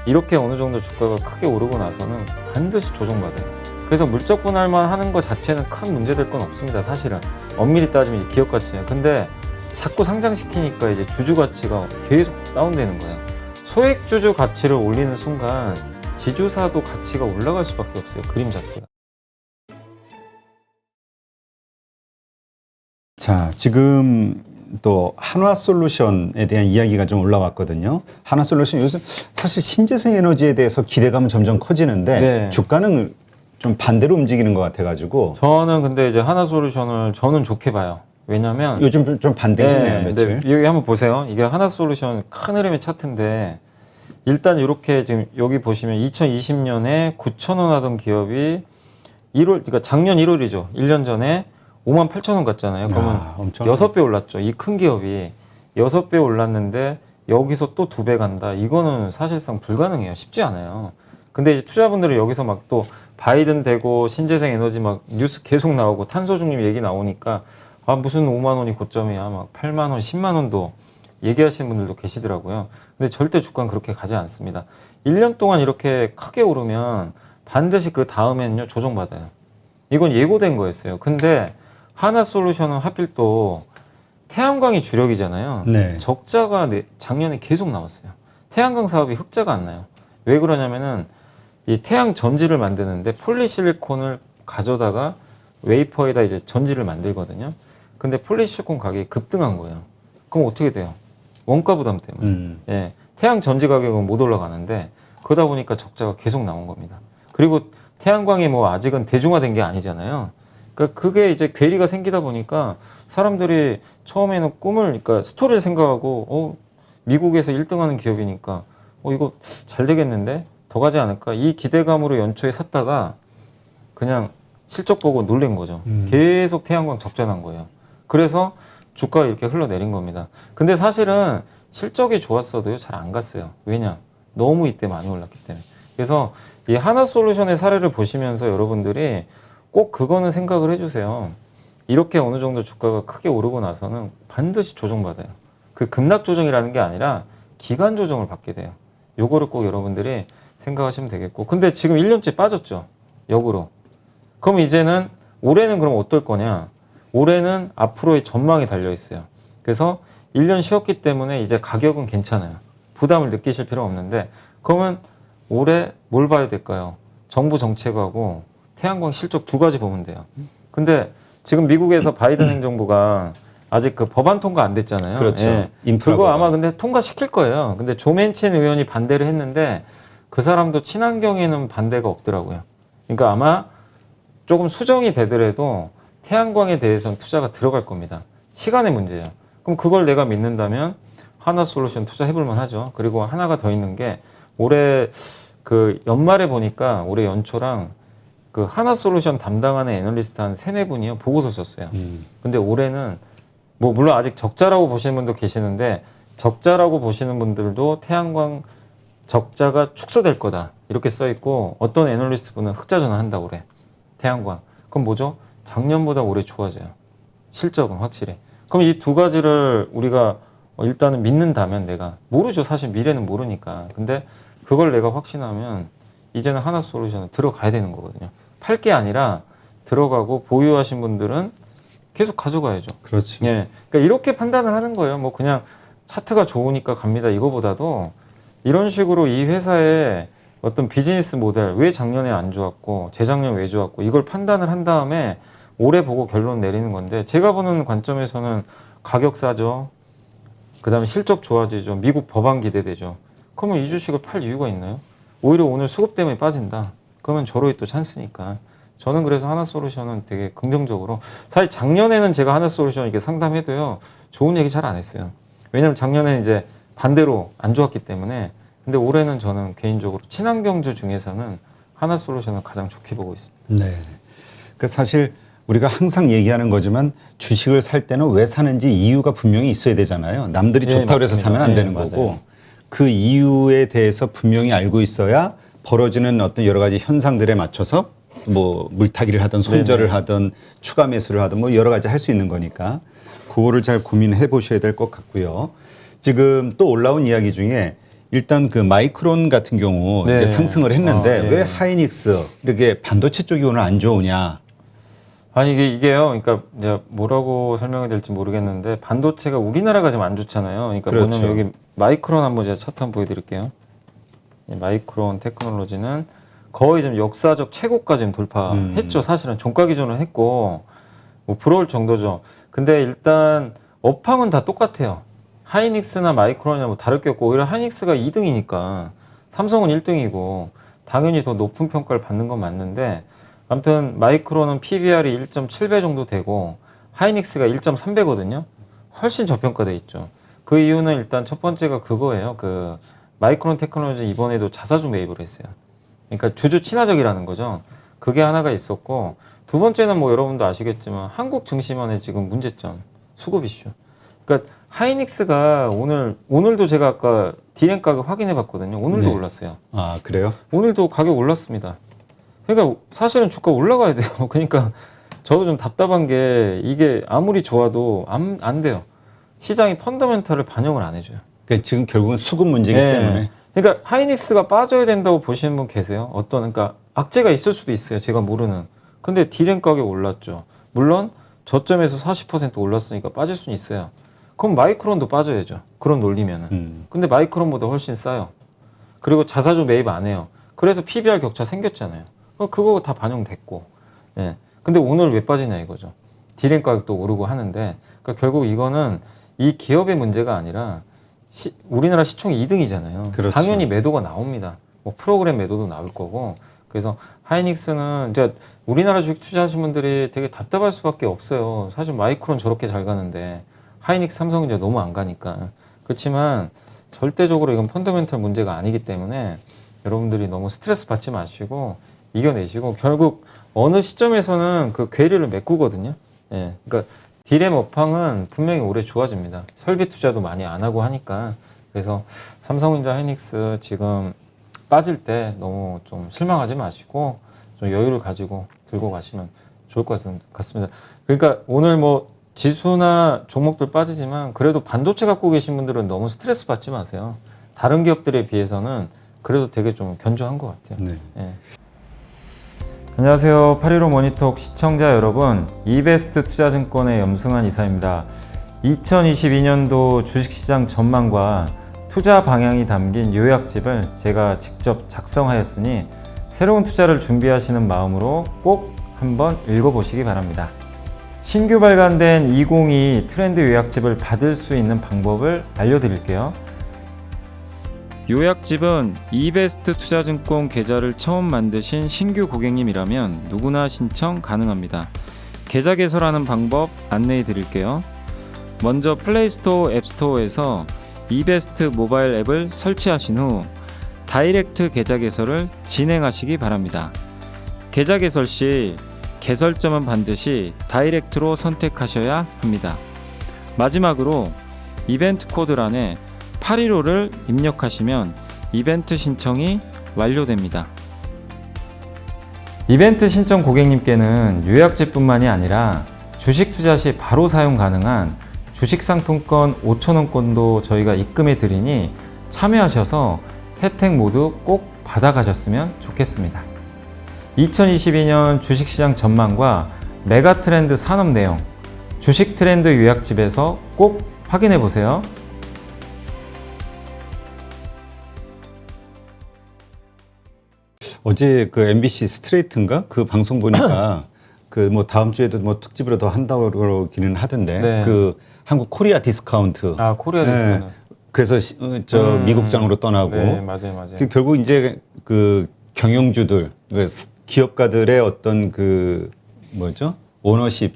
이렇게 어느 정도 주가가 크게 오르고 나서는 반드시 조정받아요. 그래서 물적 분할만 하는 것 자체는 큰 문제될 건 없습니다. 사실은 엄밀히 따지면 이 기업 가치예요. 근데 자꾸 상장시키니까 이제 주주 가치가 계속 다운되는 거예요. 소액 주주 가치를 올리는 순간 지주사도 가치가 올라갈 수밖에 없어요. 그림 자체가. 자, 지금 또 한화솔루션에 대한 이야기가 좀 올라왔거든요. 한화솔루션 요즘 사실 신재생 에너지에 대해서 기대감은 점점 커지는데 네. 주가는 좀 반대로 움직이는 것 같아가지고 저는 근데 이제 하나솔루션을 저는 좋게 봐요. 왜냐면 요즘 좀 반대했네요, 며칠. 근데 여기 한번 보세요. 이게 하나솔루션 큰 흐름의 차트인데 일단 이렇게 지금 여기 보시면 2020년에 9,000원 하던 기업이 1월, 그러니까 작년 1월이죠. 1년 전에 58,000원 갔잖아요. 그러면 엄청 6배 올랐죠. 이 큰 기업이 6배 올랐는데 여기서 또 2배 간다. 이거는 사실상 불가능해요. 쉽지 않아요. 근데 이제 투자분들은 여기서 막 또 바이든 되고 신재생 에너지 막 뉴스 계속 나오고 탄소 중립 얘기 나오니까 아 무슨 5만 원이 고점이야. 막 8만 원, 10만 원도 얘기하시는 분들도 계시더라고요. 근데 절대 주가는 그렇게 가지 않습니다. 1년 동안 이렇게 크게 오르면 반드시 그 다음에는요 조정받아요. 이건 예고된 거였어요. 근데 하나솔루션은 하필 또 태양광이 주력이잖아요. 네. 적자가 작년에 계속 나왔어요. 태양광 사업이 흑자가 안 나요. 왜 그러냐면은 이 태양 전지를 만드는데 폴리실리콘을 가져다가 웨이퍼에다 이제 전지를 만들거든요. 근데 폴리실리콘 가격이 급등한 거예요. 그럼 어떻게 돼요? 원가 부담 때문에. 예, 태양 전지 가격은 못 올라가는데 그러다 보니까 적자가 계속 나온 겁니다. 그리고 태양광이 뭐 아직은 대중화된 게 아니잖아요. 그러니까 그게 이제 괴리가 생기다 보니까 사람들이 처음에는 꿈을, 그러니까 스토리를 생각하고 미국에서 1등하는 기업이니까 이거 잘 되겠는데 더 가지 않을까 이 기대감으로 연초에 샀다가 그냥 실적 보고 놀란 거죠. 계속 태양광 적자 난 거예요. 그래서 주가가 이렇게 흘러내린 겁니다. 근데 사실은 실적이 좋았어도요 잘 안 갔어요. 왜냐? 너무 이때 많이 올랐기 때문에. 그래서 이 하나솔루션의 사례를 보시면서 여러분들이 꼭 그거는 생각을 해주세요. 이렇게 어느 정도 주가가 크게 오르고 나서는 반드시 조정받아요. 그 급락 조정이라는 게 아니라 기간 조정을 받게 돼요. 요거를 꼭 여러분들이 생각하시면 되겠고. 근데 지금 1년째 빠졌죠. 역으로. 그럼 이제는 올해는 그럼 어떨 거냐? 올해는 앞으로의 전망이 달려 있어요. 그래서 1년 쉬었기 때문에 이제 가격은 괜찮아요. 부담을 느끼실 필요 없는데 그러면 올해 뭘 봐야 될까요? 정부 정책하고 태양광 실적 두 가지 보면 돼요. 근데 지금 미국에서 바이든 행정부가 아직 그 법안 통과 안 됐잖아요. 그렇죠. 예. 인프라 그거 법안. 아마 근데 통과시킬 거예요. 근데 조 맨친 의원이 반대를 했는데 그 사람도 친환경에는 반대가 없더라고요. 그러니까 아마 조금 수정이 되더라도 태양광에 대해서는 투자가 들어갈 겁니다. 시간의 문제예요. 그럼 그걸 내가 믿는다면 하나솔루션 투자해볼만 하죠. 그리고 하나가 더 있는 게 올해 그 연말에 보니까 올해 연초랑 그 하나솔루션 담당하는 애널리스트 한 3-4분이요 보고서 썼어요. 근데 올해는 뭐 물론 아직 적자라고 보시는 분도 계시는데 적자라고 보시는 분들도 태양광 적자가 축소될 거다 이렇게 써 있고 어떤 애널리스트 분은 흑자 전환한다 올해 태양광. 그럼 뭐죠? 작년보다 올해 좋아져요. 실적은 확실히. 그럼 이 두 가지를 우리가 일단은 믿는다면 내가 모르죠. 사실 미래는 모르니까. 근데 그걸 내가 확신하면 이제는 하나솔루션은 들어가야 되는 거거든요. 팔 게 아니라 들어가고 보유하신 분들은 계속 가져가야죠. 그렇지. 예. 그러니까 이렇게 판단을 하는 거예요. 뭐 그냥 차트가 좋으니까 갑니다. 이거보다도 이런 식으로 이 회사의 어떤 비즈니스 모델 왜 작년에 안 좋았고 재작년 왜 좋았고 이걸 판단을 한 다음에 올해 보고 결론 내리는 건데 제가 보는 관점에서는 가격 싸죠. 그 다음에 실적 좋아지죠. 미국 법안 기대되죠. 그러면 이 주식을 팔 이유가 있나요? 오히려 오늘 수급 때문에 빠진다. 그러면 저로이 또 찬스니까. 저는 그래서 하나솔루션은 되게 긍정적으로. 사실 작년에는 제가 하나솔루션 이렇게 상담해도요. 좋은 얘기 잘 안 했어요. 왜냐면 작년에는 이제 반대로 안 좋았기 때문에. 근데 올해는 저는 개인적으로 친환경주 중에서는 하나솔루션을 가장 좋게 보고 있습니다. 네. 그 사실 우리가 항상 얘기하는 거지만 주식을 살 때는 왜 사는지 이유가 분명히 있어야 되잖아요. 남들이 좋다고 해서 사면 안 되는 거고 그 이유에 대해서 분명히 알고 있어야 벌어지는 어떤 여러 가지 현상들에 맞춰서 뭐 물타기를 하든 손절을 하든 추가 매수를 하든 뭐 여러 가지 할 수 있는 거니까 그거를 잘 고민해 보셔야 될 것 같고요. 지금 또 올라온 이야기 중에 일단 그 마이크론 같은 경우 네. 이제 상승을 했는데 네. 왜 하이닉스 이렇게 반도체 쪽이 오늘 안 좋으냐? 아니 이게요. 그러니까 이제 뭐라고 설명해야 될지 모르겠는데 반도체가 우리나라가 지금 안 좋잖아요. 그러니까 그렇죠. 뭐냐면 여기 마이크론 한번 제가 차트 한번 보여드릴게요. 이 마이크론 테크놀로지는 거의 지금 역사적 최고까지 지금 돌파했죠. 사실은 종가 기준으로 했고 뭐 부러울 정도죠. 근데 일단 업황은 다 똑같아요. 하이닉스나 마이크론이나 뭐 다를 게 없고 오히려 하이닉스가 2등이니까 삼성은 1등이고 당연히 더 높은 평가를 받는 건 맞는데 아무튼 마이크론은 PBR이 1.7배 정도 되고 하이닉스가 1.3배거든요. 훨씬 저평가돼 있죠. 그 이유는 일단 첫 번째가 그거예요. 그 마이크론 테크놀로지 이번에도 자사주 매입을 했어요. 그러니까 주주 친화적이라는 거죠. 그게 하나가 있었고 두 번째는 뭐 여러분도 아시겠지만 한국 증시만의 지금 문제점 수급 이슈. 그러니까 하이닉스가 오늘도 제가 아까 디램 가격 확인해 봤거든요. 오늘도 네. 올랐어요. 아 그래요? 오늘도 가격 올랐습니다. 그러니까 사실은 주가 올라가야 돼요. 그러니까 저도 좀 답답한 게 이게 아무리 좋아도 안 돼요. 시장이 펀더멘탈을 반영을 안 해줘요. 그러니까 지금 결국은 수급 문제이기 네. 때문에 그러니까 하이닉스가 빠져야 된다고 보시는 분 계세요? 그러니까 악재가 있을 수도 있어요. 제가 모르는. 근데 디램 가격 올랐죠. 물론 저점에서 40% 올랐으니까 빠질 수는 있어요. 그럼 마이크론도 빠져야죠. 그런 논리면은. 근데 마이크론보다 훨씬 싸요. 그리고 자사주 매입 안 해요. 그래서 PBR 격차 생겼잖아요. 그거 다 반영됐고. 예. 근데 오늘 왜 빠지냐 이거죠. 디램 가격도 오르고 하는데, 그러니까 결국 이거는 이 기업의 문제가 아니라 우리나라 시총이 2등이잖아요. 그렇죠. 당연히 매도가 나옵니다. 뭐 프로그램 매도도 나올 거고. 그래서 하이닉스는 이제 우리나라 주식 투자하신 분들이 되게 답답할 수밖에 없어요. 사실 마이크론 저렇게 잘 가는데 하이닉스 삼성은 이제 너무 안 가니까. 그렇지만 절대적으로 이건 펀더멘털 문제가 아니기 때문에 여러분들이 너무 스트레스 받지 마시고 이겨내시고 결국 어느 시점에서는 그 괴리를 메꾸거든요. 예. 그러니까 디램 업황은 분명히 올해 좋아집니다. 설비 투자도 많이 안 하고 하니까. 그래서 삼성전자 하이닉스 지금 빠질 때 너무 좀 실망하지 마시고 좀 여유를 가지고 들고 가시면 좋을 것 같습니다. 그러니까 오늘 뭐 지수나 종목들 빠지지만 그래도 반도체 갖고 계신 분들은 너무 스트레스 받지 마세요. 다른 기업들에 비해서는 그래도 되게 좀 견조한 것 같아요. 네. 예. 안녕하세요. 815 모니톡 시청자 여러분, 이베스트 투자증권의 염승환 이사입니다. 2022년도 주식시장 전망과 투자 방향이 담긴 요약집을 제가 직접 작성하였으니 새로운 투자를 준비하시는 마음으로 꼭 한번 읽어보시기 바랍니다. 신규 발간된 2022 트렌드 요약집을 받을 수 있는 방법을 알려드릴게요. 요약집은 이베스트 투자증권 계좌를 처음 만드신 신규 고객님이라면 누구나 신청 가능합니다. 계좌 개설하는 방법 안내해 드릴게요. 먼저 플레이스토어, 앱스토어에서 이베스트 모바일 앱을 설치하신 후 다이렉트 계좌 개설을 진행하시기 바랍니다. 계좌 개설 시 개설점은 반드시 다이렉트로 선택하셔야 합니다. 마지막으로 이벤트 코드란에 815를 입력하시면 이벤트 신청이 완료됩니다. 이벤트 신청 고객님께는 요약집뿐만이 아니라 주식 투자 시 바로 사용 가능한 주식 상품권 5,000원권도 저희가 입금해 드리니 참여하셔서 혜택 모두 꼭 받아가셨으면 좋겠습니다. 2022년 주식시장 전망과 메가 트렌드 산업 내용, 주식 트렌드 요약집에서 꼭 확인해 보세요. 어제 그 MBC 스트레이트인가 그 방송 보니까 그 뭐 다음 주에도 뭐 특집으로 더 한다고 그러기는 하던데 네. 그 한국 코리아 디스카운트. 아, 코리아 디스카운트. 그래서 미국장으로 떠나고 네, 맞아요. 그 결국 이제 그 경영주들 그 기업가들의 어떤 그 뭐죠 오너십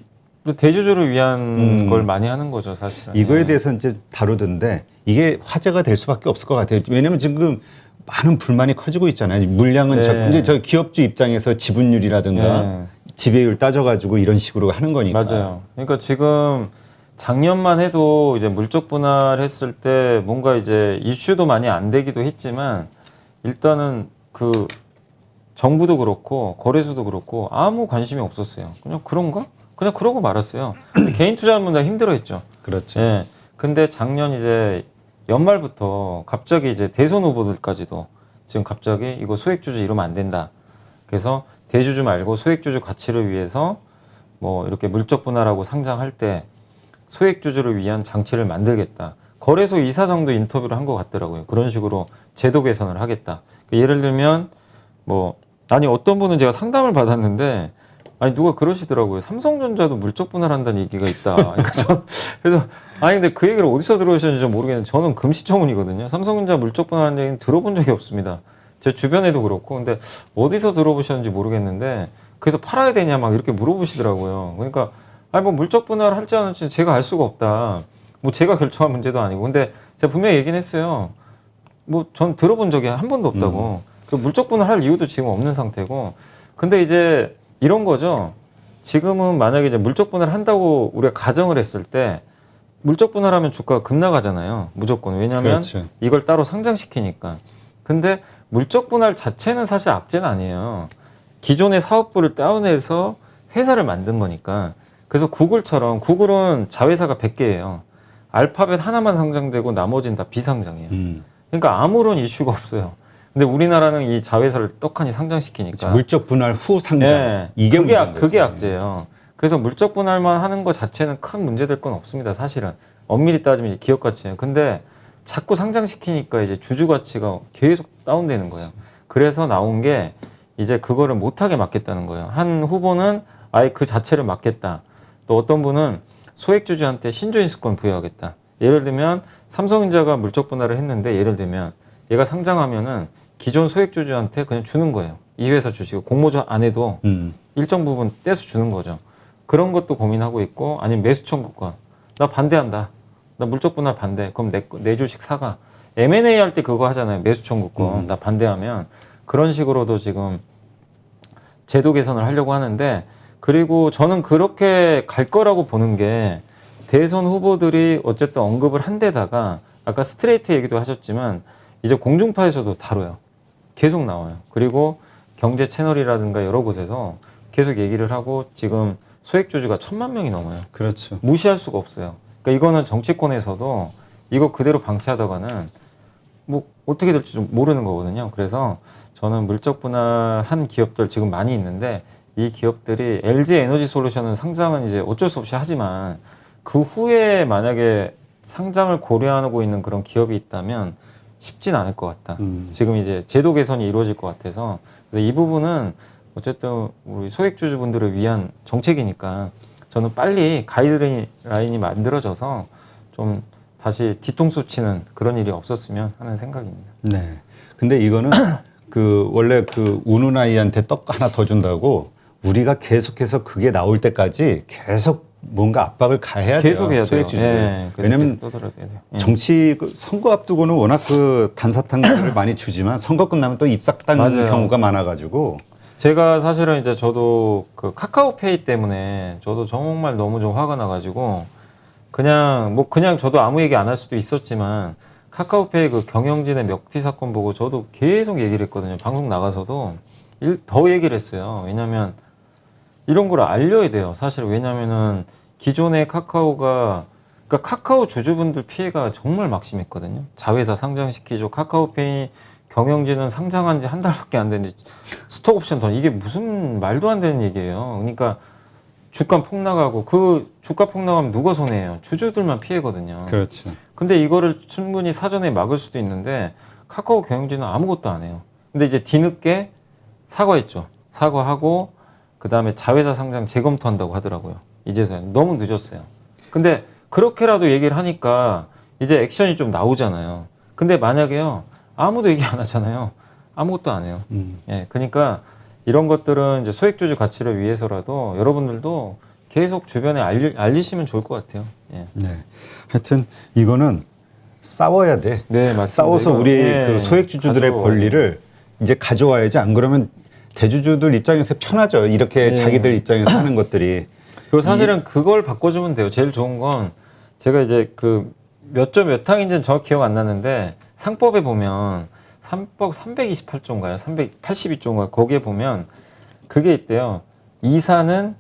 대주주를 위한 걸 많이 하는 거죠, 사실은. 이거에 예. 대해서 이제 다루던데 이게 화제가 될 수밖에 없을 것 같아요. 왜냐하면 지금 많은 불만이 커지고 있잖아요. 물량은 네. 이제 저 기업주 입장에서 지분율이라든가 네. 지배율 따져가지고 이런 식으로 하는 거니까. 맞아요. 그러니까 지금 작년만 해도 이제 물적 분할했을 때 뭔가 이제 이슈도 많이 안 되기도 했지만 일단은 그 정부도 그렇고 거래소도 그렇고 아무 관심이 없었어요. 그냥 그런가? 그냥 그러고 말았어요. 개인 투자하는 분들 힘들어했죠. 그렇죠. 예. 근데 작년 이제 연말부터 갑자기 이제 대선 후보들까지도 지금 갑자기 이거 소액주주 이러면 안 된다. 그래서 대주주 말고 소액주주 가치를 위해서 뭐 이렇게 물적 분할하고 상장할 때 소액주주를 위한 장치를 만들겠다. 거래소 이사장도 인터뷰를 한 것 같더라고요. 그런 식으로 제도 개선을 하겠다. 예를 들면 뭐 아니 어떤 분은 제가 상담을 받았는데 아니 누가 그러시더라고요. 삼성전자도 물적 분할한다는 얘기가 있다. 그러니까 그래서 아니 근데 그 얘기를 어디서 들어오셨는지 모르겠는데 저는 금시초문이거든요. 삼성전자 물적 분할하는 얘기는 들어본 적이 없습니다. 제 주변에도 그렇고 근데 어디서 들어보셨는지 모르겠는데 그래서 팔아야 되냐 막 이렇게 물어보시더라고요. 그러니까 아니 뭐 물적 분할 할지 안 할지 제가 알 수가 없다. 뭐 제가 결정한 문제도 아니고 근데 제가 분명히 얘기는 했어요. 뭐 전 들어본 적이 한 번도 없다고. 그 물적 분할할 이유도 지금 없는 상태고. 근데 이제 이런 거죠. 지금은 만약에 이제 물적 분할 한다고 우리가 가정을 했을 때 물적 분할하면 주가가 급락하잖아요. 무조건. 왜냐하면 그렇죠. 이걸 따로 상장시키니까. 근데 물적 분할 자체는 사실 악재는 아니에요. 기존의 사업부를 다운해서 회사를 만든 거니까. 그래서 구글처럼 구글은 자회사가 100개예요. 알파벳 하나만 상장되고 나머지는 다 비상장이에요. 그러니까 아무런 이슈가 없어요. 근데 우리나라는 이 자회사를 떡하니 상장시키니까 그렇죠. 물적 분할 후 상장. 예, 이게 그게 악재예요. 그래서 물적 분할만 하는 것 자체는 큰 문제될 건 없습니다. 사실은 엄밀히 따지면 기업 가치예요. 근데 자꾸 상장시키니까 이제 주주 가치가 계속 다운되는 거예요. 그래서 나온 게 이제 그거를 못하게 막겠다는 거예요. 한 후보는 아예 그 자체를 막겠다. 또 어떤 분은 소액주주한테 신주인수권 부여하겠다. 예를 들면 삼성전자가 물적 분할을 했는데 예를 들면 얘가 상장하면은 기존 소액주주한테 그냥 주는 거예요. 이 회사 주시고 공모전 안 해도 일정 부분 떼서 주는 거죠. 그런 것도 고민하고 있고 아니면 매수 청구권. 나 반대한다. 나 물적 분할 반대. 그럼 내 주식 사가. M&A 할 때 그거 하잖아요. 매수 청구권. 나 반대하면 그런 식으로도 지금 제도 개선을 하려고 하는데 그리고 저는 그렇게 갈 거라고 보는 게 대선 후보들이 어쨌든 언급을 한 데다가 아까 스트레이트 얘기도 하셨지만 이제 공중파에서도 다뤄요. 계속 나와요. 그리고 경제 채널이라든가 여러 곳에서 계속 얘기를 하고 지금 소액주주가 1000만 명이 넘어요. 그렇죠. 무시할 수가 없어요. 그러니까 이거는 정치권에서도 이거 그대로 방치하다가는 뭐 어떻게 될지 좀 모르는 거거든요. 그래서 저는 물적 분할한 기업들 지금 많이 있는데 이 기업들이 LG 에너지 솔루션은 상장은 이제 어쩔 수 없이 하지만 그 후에 만약에 상장을 고려하고 있는 그런 기업이 있다면 쉽진 않을 것 같다. 지금 이제 제도 개선이 이루어질 것 같아서 그래서 이 부분은 어쨌든 우리 소액주주분들을 위한 정책이니까 저는 빨리 가이드라인이 만들어져서 좀 다시 뒤통수 치는 그런 일이 없었으면 하는 생각입니다. 네. 근데 이거는 그 원래 그 우는 아이한테 떡 하나 더 준다고 우리가 계속해서 그게 나올 때까지 계속 뭔가 압박을 가해야 돼요. 계속 해야 돼요. 소액주주들. 예, 왜냐하면 떠들어야 돼요. 예. 정치 그 선거 앞두고는 워낙 그 단사탕을 많이 주지만 선거 끝나면 또 입싹당 맞아요. 경우가 많아가지고 제가 사실은 이제 저도 그 카카오페이 때문에 저도 정말 너무 좀 화가 나가지고 그냥 저도 아무 얘기 안 할 수도 있었지만 카카오페이 그 경영진의 멱티 사건 보고 저도 계속 얘기를 했거든요. 방송 나가서도 더 얘기를 했어요. 왜냐면 이런 걸 알려야 돼요. 사실 왜냐면은 기존의 카카오가 그러니까 카카오 주주분들 피해가 정말 막심했거든요. 자회사 상장시키죠. 카카오페이 경영진은 상장한 지 한 달밖에 안 됐는데 스톡옵션 돈 이게 무슨 말도 안 되는 얘기예요. 그러니까 주가 폭락하고 그 주가 폭락하면 누가 손해예요? 주주들만 피해거든요. 그렇죠. 근데 이거를 충분히 사전에 막을 수도 있는데 카카오 경영진은 아무것도 안 해요. 근데 이제 뒤늦게 사과했죠. 사과하고 그다음에 자회사 상장 재검토한다고 하더라고요. 이제서야 너무 늦었어요. 근데 그렇게라도 얘기를 하니까 이제 액션이 좀 나오잖아요. 근데 만약에요. 아무도 얘기 안 하잖아요. 아무것도 안 해요. 예, 그러니까 이런 것들은 이제 소액주주 가치를 위해서라도 여러분들도 계속 주변에 알리시면 좋을 것 같아요. 예. 네. 하여튼 이거는 싸워야 돼. 네, 맞습니다. 싸워서 우리 예, 그 소액주주들의 권리를 이제 가져와야지. 안 그러면 대주주들 입장에서 편하죠. 이렇게 자기들 입장에서 하는 것들이. 그리고 사실은 그걸 바꿔주면 돼요. 제일 좋은 건 제가 이제 그 몇 항인지는 정확히 기억 안 나는데 상법에 보면 상법 328조인가요? 382조인가요? 거기에 보면 그게 있대요. 이사는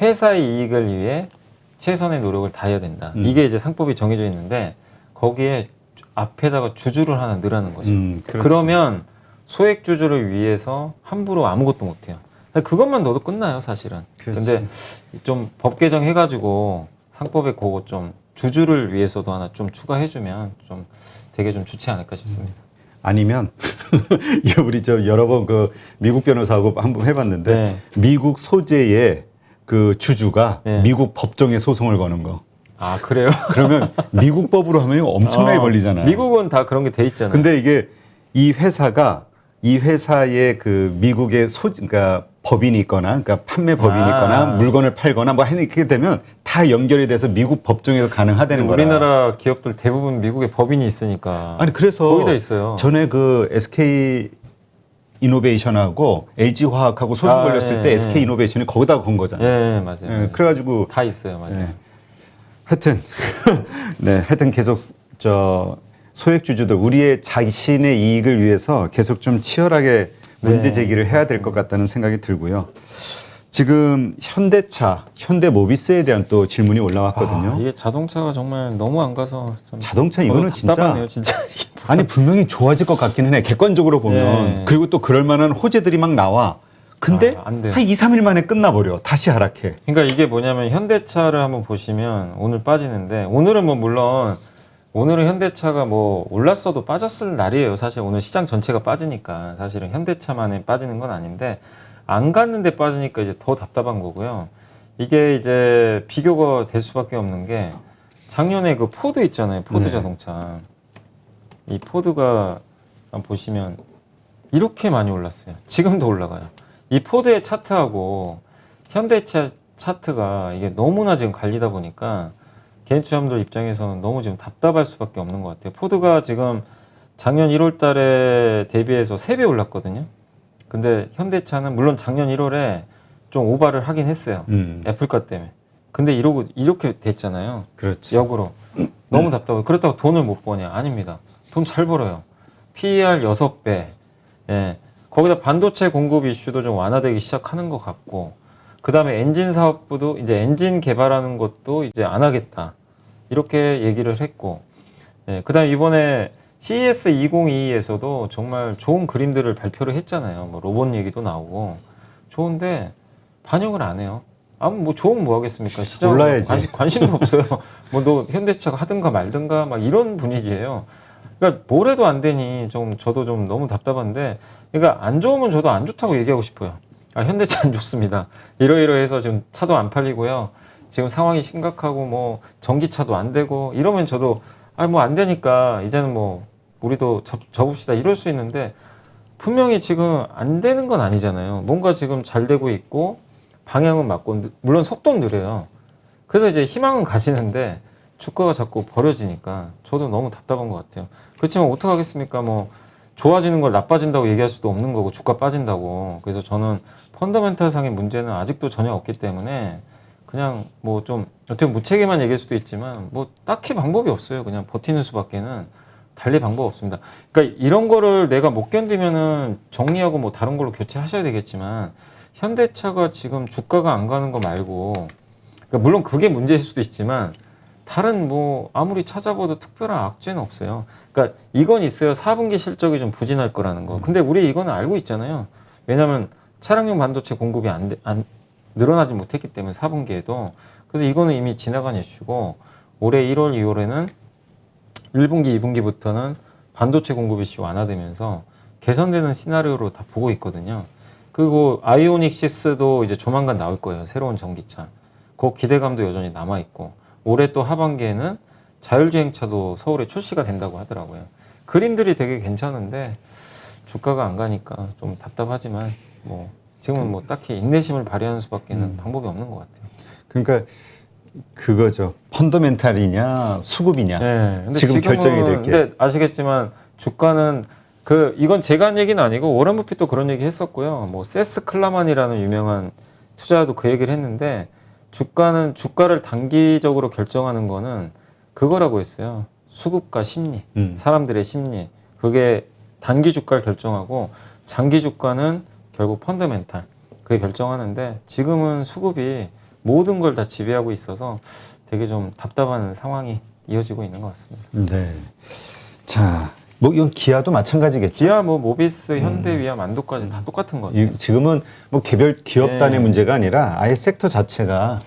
회사의 이익을 위해 최선의 노력을 다해야 된다. 이게 이제 상법이 정해져 있는데 거기에 앞에다가 주주를 하나 넣으라는 거죠. 그렇죠. 그러면 소액 주주를 위해서 함부로 아무것도 못 해요. 그것만 넣어도 끝나요, 사실은. 그렇지. 근데 좀 법 개정해가지고 상법에 그거 좀 주주를 위해서도 하나 좀 추가해주면 좀 되게 좀 좋지 않을까 싶습니다. 아니면 이거 우리 저 여러 번 그 미국 변호사하고 한번 해봤는데 네. 미국 소재의 그 주주가 네. 미국 법정에 소송을 거는 거. 아, 그래요? 그러면 미국 법으로 하면 엄청나게 걸리잖아요. 미국은 다 그런 게 돼 있잖아요. 근데 이게 이 회사의 그 미국의 그러니까 법인이 있거나, 그러니까 판매 법인이 있거나, 물건을 팔거나 뭐 이렇게 되면 다 연결이 돼서 미국 법정에서 가능하다는 거라. 우리나라 기업들 대부분 미국에 법인이 있으니까. 아니 그래서 거의 다 있어요. 전에 그 SK 이노베이션하고 LG 화학하고 소송 걸렸을 때 SK 이노베이션이 거기다가 건 거잖아요. 예, 맞아요. 예, 그래가지고 다 있어요, 맞아요. 예. 하여튼 하여튼 계속 저 소액주주들 우리의 자신의 이익을 위해서 계속 좀 치열하게 문제 제기를 해야 될 것 같다는 생각이 들고요. 지금 현대차, 현대모비스에 대한 또 질문이 올라왔거든요. 이게 자동차가 정말 너무 안 가서 좀 자동차 이거는 진짜 답답하네요, 진짜. 아니 분명히 좋아질 것 같기는 해. 객관적으로 보면. 네. 그리고 또 그럴 만한 호재들이 막 나와. 근데 안 돼요. 한 2, 3일 만에 끝나버려. 다시 하락해. 그러니까 이게 뭐냐면 현대차를 한번 보시면 오늘 빠지는데 오늘은 뭐 물론 오늘은 현대차가 뭐 올랐어도 빠졌을 날이에요. 사실 오늘 시장 전체가 빠지니까 사실은 현대차만에 빠지는 건 아닌데 안 갔는데 빠지니까 이제 더 답답한 거고요. 이게 이제 비교가 될 수밖에 없는 게 작년에 그 포드 있잖아요. 포드 네. 자동차. 이 포드가 한번 보시면 이렇게 많이 올랐어요. 지금도 올라가요. 이 포드의 차트하고 현대차 차트가 이게 너무나 지금 갈리다 보니까 개인 투자자들 입장에서는 너무 지금 답답할 수밖에 없는 것 같아요. 포드가 지금 작년 1월 달에 대비해서 3배 올랐거든요. 근데 현대차는 물론 작년 1월에 좀 오바를 하긴 했어요. 애플가 때문에. 근데 이렇게 됐잖아요. 그렇지. 역으로. 너무 답답해요. 그렇다고 돈을 못 버냐? 아닙니다. 돈 잘 벌어요. PER 6배. 예. 거기다 반도체 공급 이슈도 좀 완화되기 시작하는 것 같고, 그 다음에 엔진 사업부도 이제 엔진 개발하는 것도 이제 안 하겠다. 이렇게 얘기를 했고, 예. 그 다음에 이번에 CES 2022에서도 정말 좋은 그림들을 발표를 했잖아요. 뭐 로봇 얘기도 나오고. 좋은데 반영을 안 해요. 뭐 좋으면 뭐 하겠습니까? 시장은 몰라야지. 관심도 없어요. 뭐 너 현대차가 하든가 말든가 막 이런 분위기예요. 그러니까 뭘 해도 안 되니 저도 좀 너무 답답한데, 그러니까 안 좋으면 저도 안 좋다고 얘기하고 싶어요. 현대차 안 좋습니다. 이러이러해서 지금 차도 안 팔리고요. 지금 상황이 심각하고 뭐 전기차도 안 되고 이러면 저도 뭐 안 되니까 이제는 뭐 우리도 접읍시다 이럴 수 있는데, 분명히 지금 안 되는 건 아니잖아요. 뭔가 지금 잘 되고 있고 방향은 맞고 물론 속도는 느려요. 그래서 이제 희망은 가시는데 주가가 자꾸 버려지니까 저도 너무 답답한 것 같아요. 그렇지만 어떡하겠습니까? 뭐 좋아지는 걸 나빠진다고 얘기할 수도 없는 거고 주가 빠진다고. 그래서 저는 펀더멘탈상의 문제는 아직도 전혀 없기 때문에 그냥 뭐 좀 어떻게 무책임한 얘기일 수도 있지만 뭐 딱히 방법이 없어요. 그냥 버티는 수밖에는 달리 방법 없습니다. 그러니까 이런 거를 내가 못 견디면은 정리하고 뭐 다른 걸로 교체하셔야 되겠지만, 현대차가 지금 주가가 안 가는 거 말고, 그러니까 물론 그게 문제일 수도 있지만 다른 뭐 아무리 찾아봐도 특별한 악재는 없어요. 그러니까 이건 있어요. 4분기 실적이 좀 부진할 거라는 거. 근데 우리 이거는 알고 있잖아요. 왜냐하면 차량용 반도체 공급이 늘어나지 못했기 때문에 4분기에도. 그래서 이거는 이미 지나간 이슈고, 올해 1월, 2월에는 1분기, 2분기부터는 반도체 공급 이슈 완화되면서 개선되는 시나리오로 다 보고 있거든요. 그리고 아이오닉 6도 이제 조만간 나올 거예요. 새로운 전기차. 그 기대감도 여전히 남아있고, 올해 또 하반기에는 자율주행차도 서울에 출시가 된다고 하더라고요. 그림들이 되게 괜찮은데 주가가 안 가니까 좀 답답하지만 뭐 지금은 뭐 딱히 인내심을 발휘하는 수밖에는 방법이 없는 것 같아요. 그러니까 그거죠. 펀더멘탈이냐 수급이냐. 네, 근데 지금 결정이 될 게. 근데 아시겠지만 주가는 이건 제가 한 얘기는 아니고 워런 버핏도 그런 얘기 했었고요. 뭐 세스 클라만이라는 유명한 투자자도 그 얘기를 했는데, 주가를 단기적으로 결정하는 거는 그거라고 했어요. 수급과 심리, 사람들의 심리. 그게 단기 주가를 결정하고, 장기 주가는 결국 펀더멘탈. 그게 결정하는데, 지금은 수급이 모든 걸 다 지배하고 있어서 되게 좀 답답한 상황이 이어지고 있는 것 같습니다. 네. 자, 뭐 이건 기아도 마찬가지겠죠. 기아, 뭐 모비스, 현대, 위암, 안도까지 다 똑같은 거죠. 지금은 뭐 개별 기업 단의 네. 문제가 아니라 아예 섹터 자체가.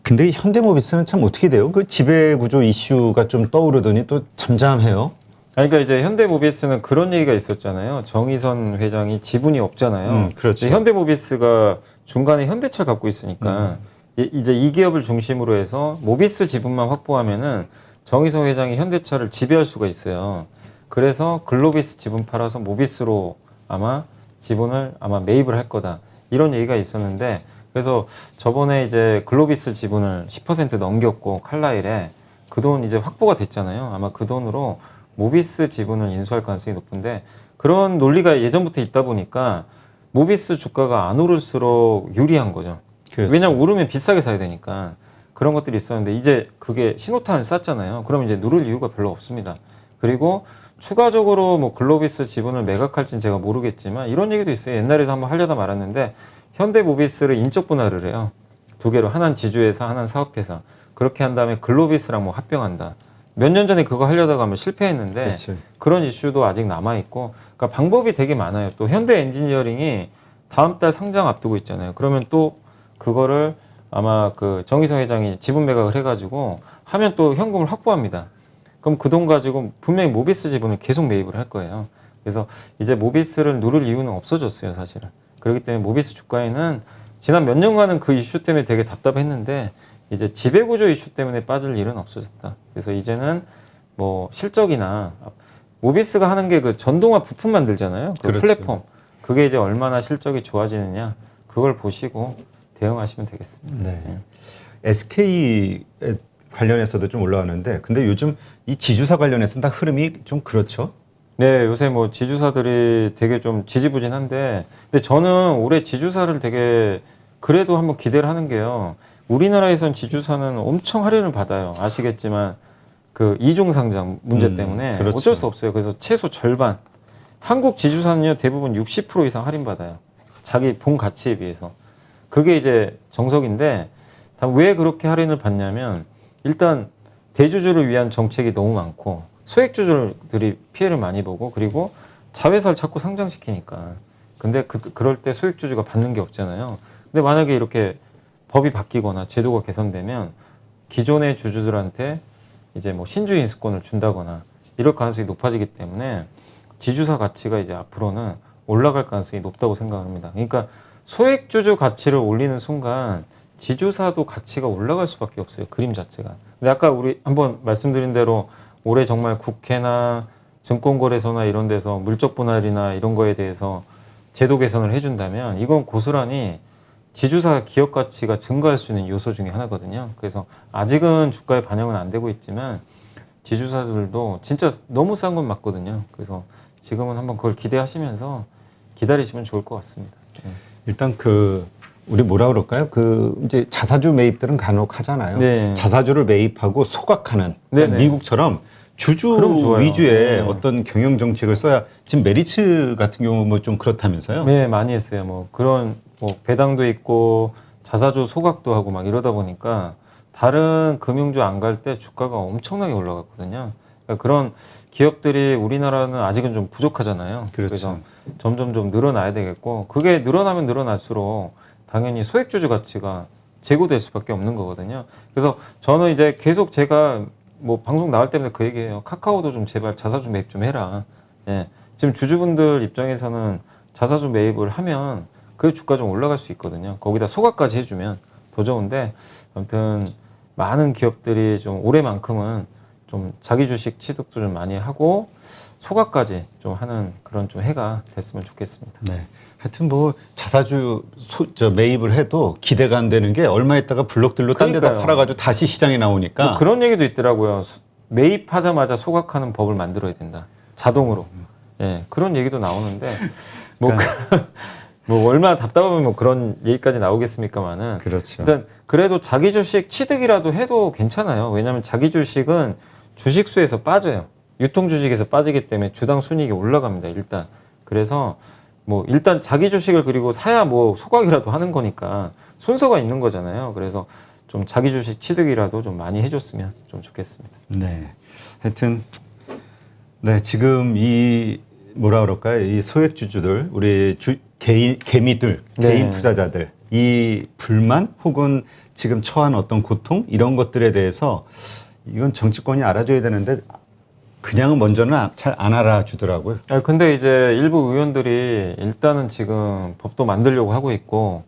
근데 현대모비스는 참 어떻게 돼요? 그 지배구조 이슈가 좀 떠오르더니 또 잠잠해요. 그러니까 이제 현대모비스는 그런 얘기가 있었잖아요. 정의선 회장이 지분이 없잖아요. 그렇죠. 근데 현대모비스가 중간에 현대차를 갖고 있으니까 이제 이 기업을 중심으로 해서 모비스 지분만 확보하면은 정의선 회장이 현대차를 지배할 수가 있어요. 그래서 글로비스 지분 팔아서 모비스로 아마 지분을 아마 매입을 할 거다. 이런 얘기가 있었는데 그래서 저번에 이제 글로비스 지분을 10% 넘겼고 칼라일에 그 돈 이제 확보가 됐잖아요. 아마 그 돈으로 모비스 지분을 인수할 가능성이 높은데 그런 논리가 예전부터 있다 보니까 모비스 주가가 안 오를수록 유리한 거죠. 그렇죠. 왜냐면 오르면 비싸게 사야 되니까 그런 것들이 있었는데 이제 그게 신호탄을 쐈잖아요. 그럼 이제 누를 이유가 별로 없습니다. 그리고 추가적으로 뭐 글로비스 지분을 매각할지는 제가 모르겠지만 이런 얘기도 있어요. 옛날에도 한번 하려다 말았는데 현대모비스를 인적 분할을 해요. 두 개로 하나는 지주회사, 하나는 사업회사. 그렇게 한 다음에 글로비스랑 뭐 합병한다. 몇 년 전에 그거 하려다가 하면 실패했는데 그렇죠. 그런 이슈도 아직 남아 있고, 그러니까 방법이 되게 많아요. 또 현대 엔지니어링이 다음 달 상장 앞두고 있잖아요. 그러면 또 그거를 아마 그 정의성 회장이 지분 매각을 해가지고 하면 또 현금을 확보합니다. 그럼 그 돈 가지고 분명히 모비스 지분을 계속 매입을 할 거예요. 그래서 이제 모비스를 누를 이유는 없어졌어요, 사실은. 그렇기 때문에 모비스 주가에는 지난 몇 년간은 그 이슈 때문에 되게 답답했는데 이제 지배구조 이슈 때문에 빠질 일은 없어졌다. 그래서 이제는 뭐 실적이나 모비스가 하는 게 그 전동화 부품 만들잖아요. 그 그렇죠. 플랫폼. 그게 이제 얼마나 실적이 좋아지느냐 그걸 보시고 대응하시면 되겠습니다. 네. SK 관련해서도 좀 올라왔는데 근데 요즘 이 지주사 관련해서는 다 흐름이 좀 그렇죠. 네, 요새 뭐 지주사들이 되게 좀 지지부진한데, 근데 저는 올해 지주사를 되게 그래도 한번 기대를 하는 게요. 우리나라에선 지주사는 엄청 할인을 받아요. 아시겠지만 그 이중 상장 문제 때문에 그렇죠. 어쩔 수 없어요. 그래서 최소 절반. 한국 지주사는요 대부분 60% 이상 할인 받아요. 자기 본 가치에 비해서. 그게 이제 정석인데 왜 그렇게 할인을 받냐면 일단 대주주를 위한 정책이 너무 많고. 소액주주들이 피해를 많이 보고 그리고 자회사를 자꾸 상장시키니까 근데 그럴 때 소액주주가 받는 게 없잖아요. 근데 만약에 이렇게 법이 바뀌거나 제도가 개선되면 기존의 주주들한테 이제 뭐 신주의 인수권을 준다거나 이럴 가능성이 높아지기 때문에 지주사 가치가 이제 앞으로는 올라갈 가능성이 높다고 생각합니다. 그러니까 소액주주 가치를 올리는 순간 지주사도 가치가 올라갈 수밖에 없어요. 그림 자체가. 근데 아까 우리 한번 말씀드린 대로 올해 정말 국회나 증권거래소나 이런 데서 물적 분할이나 이런 거에 대해서 제도 개선을 해준다면 이건 고스란히 지주사 기업 가치가 증가할 수 있는 요소 중에 하나거든요. 그래서 아직은 주가에 반영은 안 되고 있지만 지주사들도 진짜 너무 싼 건 맞거든요. 그래서 지금은 한번 그걸 기대하시면서 기다리시면 좋을 것 같습니다. 일단 그 우리 뭐라 그럴까요? 그 이제 자사주 매입들은 간혹 하잖아요. 네. 자사주를 매입하고 소각하는 그러니까 네네. 미국처럼 주주 그럼 좋아요. 위주의 네. 어떤 경영 정책을 써야 지금 메리츠 같은 경우 뭐 좀 그렇다면서요? 네, 많이 했어요. 뭐 그런 뭐 배당도 있고 자사주 소각도 하고 막 이러다 보니까 다른 금융주 안 갈 때 주가가 엄청나게 올라갔거든요. 그러니까 그런 기업들이 우리나라는 아직은 좀 부족하잖아요. 그렇죠. 그래서 점점 좀 늘어나야 되겠고 그게 늘어나면 늘어날수록 당연히 소액주주 가치가 제고될 수밖에 없는 거거든요. 그래서 저는 이제 계속 제가 뭐 방송 나올 때마다 그 얘기해요. 카카오도 좀 제발 자사주 매입 좀 해라. 예. 지금 주주분들 입장에서는 자사주 매입을 하면 그 주가 좀 올라갈 수 있거든요. 거기다 소각까지 해주면 더 좋은데 아무튼 많은 기업들이 좀 올해만큼은 좀 자기 주식 취득도 좀 많이 하고 소각까지 좀 하는 그런 좀 해가 됐으면 좋겠습니다. 네. 하여튼 뭐 자사주 매입을 해도 기대가 안 되는 게 얼마 있다가 블록들로 딴 데다 그러니까요. 팔아가지고 다시 시장에 나오니까 뭐 그런 얘기도 있더라고요. 매입하자마자 소각하는 법을 만들어야 된다. 자동으로. 예, 그런 얘기도 나오는데 뭐, 뭐 얼마나 답답하면 뭐 그런 얘기까지 나오겠습니까만은. 그렇죠. 일단 그래도 자기 주식 취득이라도 해도 괜찮아요. 왜냐하면 자기 주식은 주식수에서 빠져요. 유통 주식에서 빠지기 때문에 주당 순이익이 올라갑니다. 일단. 그래서 뭐 일단 자기 주식을 그리고 사야 뭐 소각이라도 하는 거니까 순서가 있는 거잖아요. 그래서 좀 자기 주식 취득이라도 좀 많이 해줬으면 좀 좋겠습니다. 네. 하여튼 네, 지금 이 뭐라 그럴까요? 이 소액주주들, 우리 개미들, 네. 개인 투자자들, 이 불만 혹은 지금 처한 어떤 고통 이런 것들에 대해서 이건 정치권이 알아줘야 되는데 그냥은 먼저는 잘 안 알아주더라고요. 근데 이제 일부 의원들이 일단은 지금 법도 만들려고 하고 있고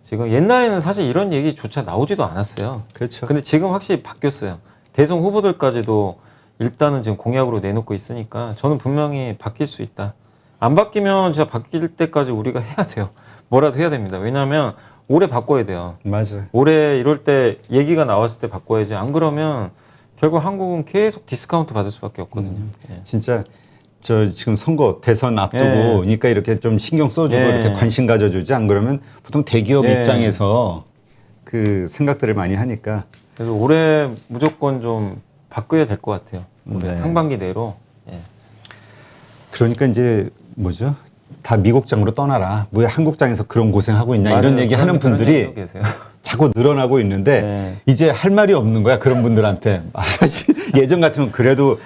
지금 옛날에는 사실 이런 얘기조차 나오지도 않았어요. 그렇죠. 근데 지금 확실히 바뀌었어요. 대선 후보들까지도 일단은 지금 공약으로 내놓고 있으니까 저는 분명히 바뀔 수 있다. 안 바뀌면 진짜 바뀔 때까지 우리가 해야 돼요. 뭐라도 해야 됩니다. 왜냐하면 올해 바꿔야 돼요. 맞아요. 올해 이럴 때 얘기가 나왔을 때 바꿔야지. 안 그러면 결국 한국은 계속 디스카운트 받을 수밖에 없거든요. 예. 진짜 저 지금 선거 대선 앞두고 예. 그러니까 이렇게 좀 신경 써주고 예. 이렇게 관심 가져주지 안 그러면 보통 대기업 예. 입장에서 그 생각들을 많이 하니까 그래서 올해 무조건 좀 바꿔야 될 것 같아요. 올해 네. 상반기 내로. 예. 그러니까 이제 뭐죠? 다 미국장으로 떠나라. 왜 한국장에서 그런 고생하고 있냐 이런 맞아요. 얘기 하는 그런 분들이 얘기도 계세요. 자꾸 늘어나고 있는데 네. 이제 할 말이 없는 거야 그런 분들한테. 예전 같으면 그래도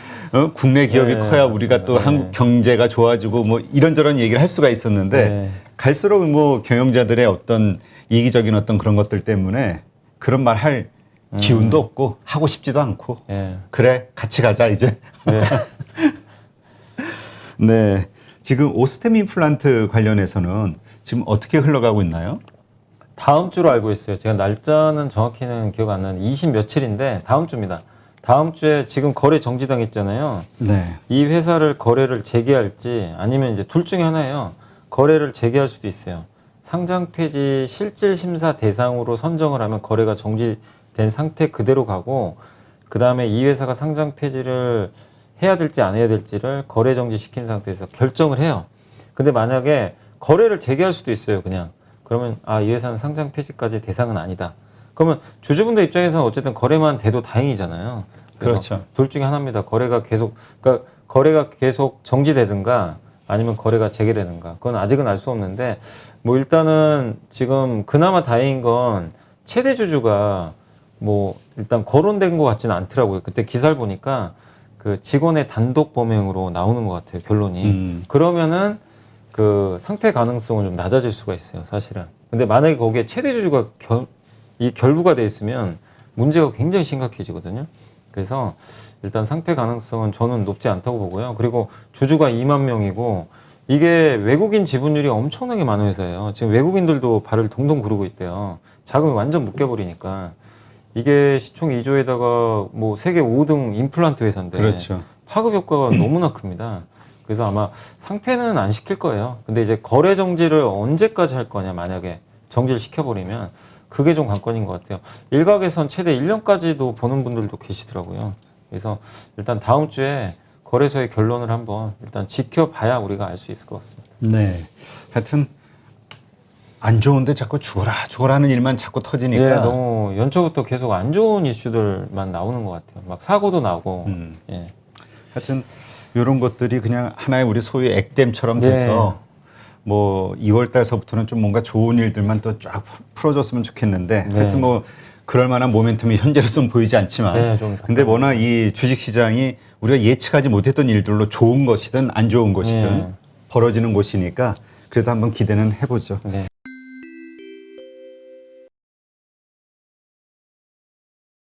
국내 기업이 네, 커야 우리가 또 맞습니다. 한국 네. 경제가 좋아지고 뭐 이런저런 얘기를 할 수가 있었는데 네. 갈수록 뭐 경영자들의 어떤 이기적인 어떤 그런 것들 때문에 그런 말 할 기운도 없고 하고 싶지도 않고 예. 그래 같이 가자 이제. 네. 네. 지금 오스템 임플란트 관련해서는 지금 어떻게 흘러가고 있나요? 다음 주로 알고 있어요. 제가 날짜는 정확히는 기억 안 나는데 20 며칠인데 다음 주입니다. 다음 주에 지금 거래 정지당했잖아요. 네. 이 회사를 거래를 재개할지 아니면 이제 둘 중에 하나예요. 거래를 재개할 수도 있어요. 상장 폐지 실질 심사 대상으로 선정을 하면 거래가 정지된 상태 그대로 가고 그 다음에 이 회사가 상장 폐지를 해야 될지 안 해야 될지를 거래 정지시킨 상태에서 결정을 해요. 근데 만약에 거래를 재개할 수도 있어요. 그냥 그러면 이 회사는 상장 폐지까지 대상은 아니다. 그러면 주주분들 입장에서는 어쨌든 거래만 돼도 다행이잖아요. 그래서 그렇죠. 둘 중에 하나입니다. 거래가 계속 정지되든가 아니면 거래가 재개되든가. 그건 아직은 알 수 없는데 뭐 일단은 지금 그나마 다행인 건 최대 주주가 뭐 일단 거론된 것 같지는 않더라고요. 그때 기사를 보니까 그 직원의 단독 범행으로 나오는 것 같아요. 결론이. 그러면은 그 상폐 가능성은 좀 낮아질 수가 있어요. 사실은. 근데 만약에 거기에 최대 주주가 결부가 돼 있으면 문제가 굉장히 심각해지거든요. 그래서 일단 상폐 가능성은 저는 높지 않다고 보고요. 그리고 주주가 2만 명이고 이게 외국인 지분율이 엄청나게 많은 회사예요. 지금 외국인들도 발을 동동 구르고 있대요. 자금이 완전 묶여버리니까. 이게 시총 2조에다가 뭐 세계 5등 임플란트 회사인데 그렇죠. 파급 효과가 너무나 큽니다. 그래서 아마 상폐는 안 시킬 거예요. 근데 이제 거래 정지를 언제까지 할 거냐 만약에 정지를 시켜버리면 그게 좀 관건인 것 같아요. 일각에선 최대 1년까지도 보는 분들도 계시더라고요. 그래서 일단 다음 주에 거래소의 결론을 한번 일단 지켜봐야 우리가 알 수 있을 것 같습니다. 네. 하여튼 안 좋은데 자꾸 죽어라는 일만 자꾸 터지니까. 예, 너무 연초부터 계속 안 좋은 이슈들만 나오는 것 같아요. 막 사고도 나고. 예. 하여튼 이런 것들이 그냥 하나의 우리 소위 액땜처럼 네. 돼서 뭐 2월 달서부터는 좀 뭔가 좋은 일들만 또 쫙 풀어줬으면 좋겠는데 네. 하여튼 뭐 그럴 만한 모멘텀이 현재로서는 보이지 않지만 네, 좀 근데 워낙 이 주식시장이 우리가 예측하지 못했던 일들로 좋은 것이든 안 좋은 것이든 네. 벌어지는 곳이니까 그래도 한번 기대는 해보죠. 네.